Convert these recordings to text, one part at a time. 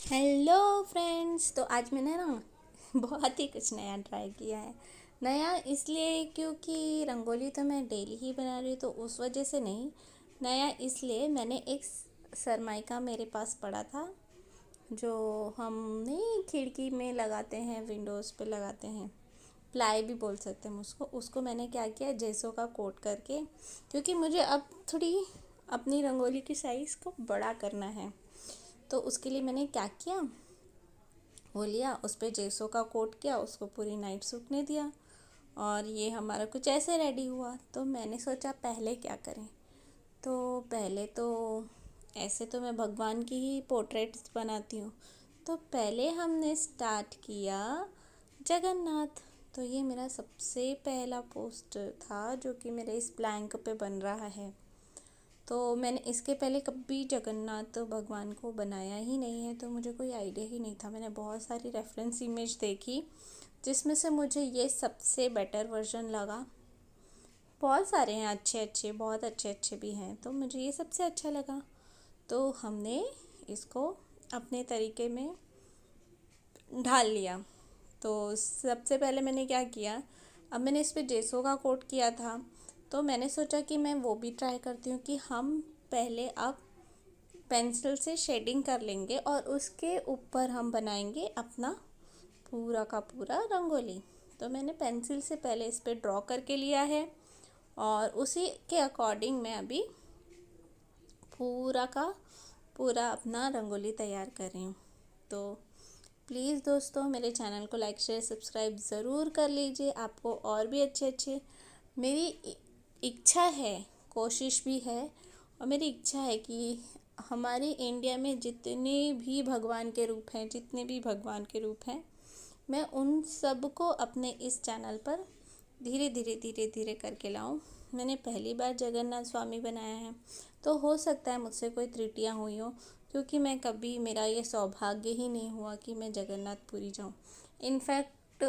Hello friends. तो आज मैंने ना बहुत ही कुछ नया ट्राई किया है। नया इसलिए क्योंकि रंगोली तो मैं डेली ही बना रही हूँ, तो उस वजह से नहीं। नया इसलिए मैंने एक सरमाइका मेरे पास पड़ा था, जो हम नहीं खिड़की में लगाते हैं, विंडोज़ पे लगाते हैं, प्लाई भी बोल सकते हैं उसको। मैंने क्या किया, जेसो का कोट करके, क्योंकि मुझे अब थोड़ी अपनी रंगोली की साइज़ को बड़ा करना है। तो उसके लिए मैंने क्या किया, वो लिया, उस पर जेसो का कोट किया, उसको पूरी नाइट सूखने दिया, और ये हमारा कुछ ऐसे रेडी हुआ। तो मैंने सोचा पहले क्या करें। तो पहले तो ऐसे तो मैं भगवान की ही पोर्ट्रेट्स बनाती हूँ। तो पहले हमने स्टार्ट किया जगन्नाथ। तो ये मेरा सबसे पहला पोस्ट था जो कि मेरे इस प्लैंक पे बन रहा है। तो मैंने इसके पहले कभी जगन्नाथ भगवान को बनाया ही नहीं है, तो मुझे कोई आइडिया ही नहीं था। मैंने बहुत सारी रेफरेंस इमेज देखी, जिसमें से मुझे ये सबसे बेटर वर्जन लगा। बहुत सारे हैं अच्छे अच्छे, बहुत अच्छे अच्छे भी हैं, तो मुझे ये सबसे अच्छा लगा। तो हमने इसको अपने तरीके में ढाल लिया। तो सबसे पहले मैंने क्या किया, अब मैंने इस पर जेसो का कोट किया था, तो मैंने सोचा कि मैं वो भी ट्राई करती हूँ कि हम पहले अब पेंसिल से शेडिंग कर लेंगे और उसके ऊपर हम बनाएंगे अपना पूरा का पूरा रंगोली। तो मैंने पेंसिल से पहले इस पर ड्रॉ करके लिया है, और उसी के अकॉर्डिंग मैं अभी पूरा का पूरा अपना रंगोली तैयार कर रही हूँ। तो प्लीज़ दोस्तों, मेरे चैनल को लाइक शेयर सब्सक्राइब ज़रूर कर लीजिए। आपको और भी अच्छे अच्छे, मेरी इच्छा है, कोशिश भी है, और मेरी इच्छा है कि हमारे इंडिया में जितने भी भगवान के रूप हैं, जितने भी भगवान के रूप हैं, मैं उन सब को अपने इस चैनल पर धीरे धीरे धीरे धीरे करके लाऊं। मैंने पहली बार जगन्नाथ स्वामी बनाया है, तो हो सकता है मुझसे कोई त्रुटियां हुई हो, क्योंकि मैं कभी, मेरा ये सौभाग्य ही नहीं हुआ कि मैं जगन्नाथपुरी जाऊं। इनफैक्ट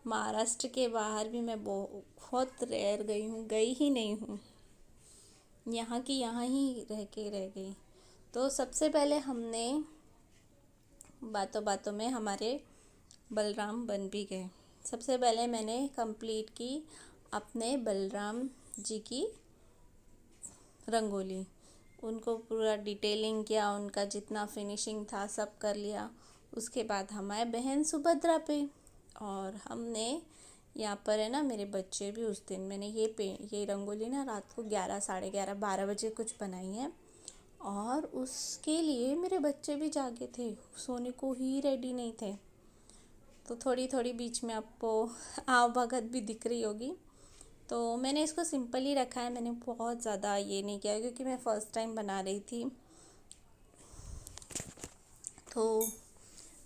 महाराष्ट्र के बाहर भी मैं बहुत रेयर गई हूँ, गई ही नहीं हूँ, यहाँ की यहाँ ही रह गई। तो सबसे पहले हमने बातों बातों में हमारे बलराम बन भी गए। सबसे पहले मैंने कंप्लीट की अपने बलराम जी की रंगोली, उनको पूरा डिटेलिंग किया, उनका जितना फिनिशिंग था सब कर लिया। उसके बाद हमारे बहन सुभद्रा पे, और हमने यहाँ पर है ना, मेरे बच्चे भी, उस दिन मैंने ये रंगोली ना रात को 11, साढ़े 11, 12 बजे कुछ बनाई है, और उसके लिए मेरे बच्चे भी जागे थे, सोने को ही रेडी नहीं थे। तो थोड़ी थोड़ी बीच में आपको आव भगत भी दिख रही होगी। तो मैंने इसको सिंपल ही रखा है, मैंने बहुत ज़्यादा ये नहीं किया, क्योंकि मैं फ़र्स्ट टाइम बना रही थी। तो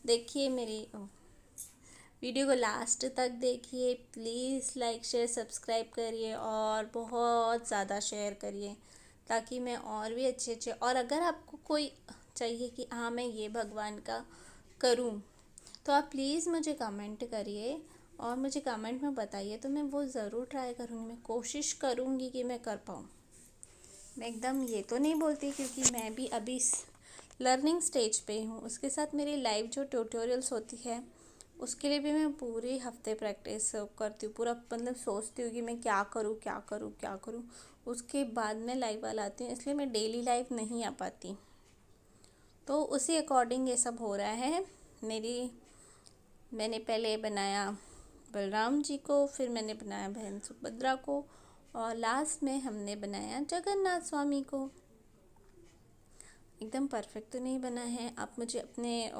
देखिए, मेरी वीडियो को लास्ट तक देखिए, प्लीज़ लाइक शेयर सब्सक्राइब करिए, और बहुत ज़्यादा शेयर करिए, ताकि मैं और भी अच्छे अच्छे, और अगर आपको कोई चाहिए कि हाँ मैं ये भगवान का करूँ, तो आप प्लीज़ मुझे कमेंट करिए, और मुझे कमेंट में बताइए, तो मैं वो ज़रूर ट्राई करूँगी। मैं कोशिश करूँगी कि मैं कर पाऊँ। मैं एकदम ये तो नहीं बोलती, क्योंकि मैं भी अभी लर्निंग स्टेज पे हूँ। उसके साथ मेरी लाइव जो ट्यूटोरियल्स होती है, उसके लिए भी मैं पूरे हफ्ते प्रैक्टिस करती हूँ, पूरा मतलब सोचती हूँ कि मैं क्या करूँ क्या करूँ क्या करूँ, उसके बाद मैं लाइव वाला आती हूँ, इसलिए मैं डेली लाइव नहीं आ पाती। तो उसी अकॉर्डिंग ये सब हो रहा है। मैंने पहले बनाया बलराम जी को, फिर मैंने बनाया बहन सुभद्रा को, और लास्ट में हमने बनाया जगन्नाथ स्वामी को। एकदम परफेक्ट तो नहीं बना है, आप मुझे अपने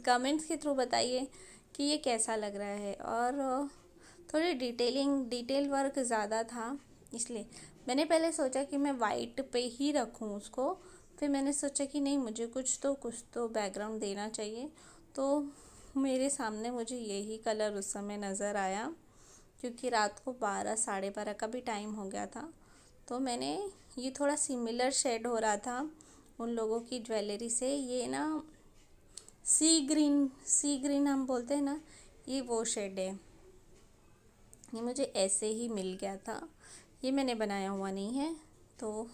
कमेंट्स के थ्रू बताइए कि ये कैसा लग रहा है। और थोड़ी डिटेल वर्क ज़्यादा था, इसलिए मैंने पहले सोचा कि मैं वाइट पे ही रखूँ उसको, फिर मैंने सोचा कि नहीं, मुझे कुछ तो बैकग्राउंड देना चाहिए। तो मेरे सामने मुझे यही कलर उस समय नज़र आया, क्योंकि रात को 12, साढ़े 12 का भी टाइम हो गया था। तो मैंने, ये थोड़ा सिमिलर शेड हो रहा था उन लोगों की ज्वेलरी से, ये ना सी ग्रीन हम बोलते हैं ना, ये वो शेड है। ये मुझे ऐसे ही मिल गया था, ये मैंने बनाया हुआ नहीं है। तो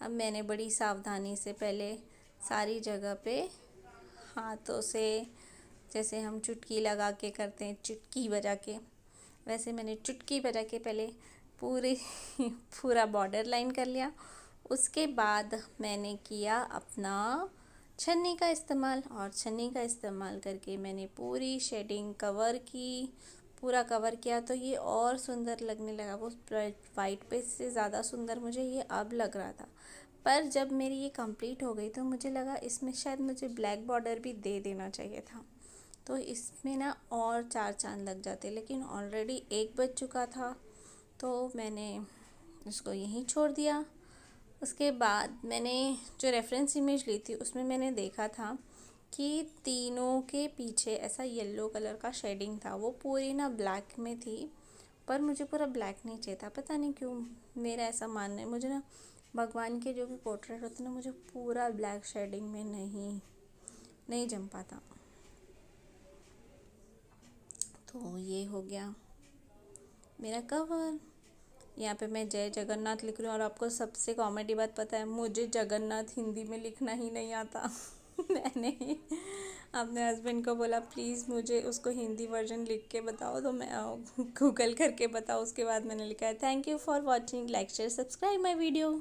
अब मैंने बड़ी सावधानी से पहले सारी जगह पे हाथों से, जैसे हम चुटकी लगा के करते हैं, चुटकी बजा के, वैसे मैंने चुटकी बजा के पहले पूरी पूरा बॉर्डर लाइन कर लिया। उसके बाद मैंने किया अपना छन्नी का इस्तेमाल, और छन्नी का इस्तेमाल करके मैंने पूरी शेडिंग कवर की, पूरा कवर किया। तो ये और सुंदर लगने लगा, वो वाइट पे से ज़्यादा सुंदर मुझे ये अब लग रहा था। पर जब मेरी ये कंप्लीट हो गई तो मुझे लगा इसमें शायद मुझे ब्लैक बॉर्डर भी दे देना चाहिए था, तो इसमें ना और 4 चांद लग जाते, लेकिन ऑलरेडी 1 बज चुका था तो मैंने इसको यहीं छोड़ दिया। उसके बाद मैंने जो रेफरेंस इमेज ली थी उसमें मैंने देखा था कि तीनों के पीछे ऐसा येलो कलर का शेडिंग था, वो पूरी ना ब्लैक में थी, पर मुझे पूरा ब्लैक नहीं चाहिए था। पता नहीं क्यों मेरा ऐसा मानना है, मुझे ना भगवान के जो भी पोर्ट्रेट होते हैं ना, मुझे पूरा ब्लैक शेडिंग में नहीं जम पाता। तो ये हो गया मेरा कवर। यहाँ पे मैं जय जगन्नाथ लिख रही हूँ, और आपको सबसे कॉमेडी बात पता है, मुझे जगन्नाथ हिंदी में लिखना ही नहीं आता। मैंने अपने हस्बैंड को बोला प्लीज़ मुझे उसको हिंदी वर्जन लिख के बताओ, तो मैं गूगल करके बताओ, उसके बाद मैंने लिखा है। Thank you for watching, like share subscribe my video.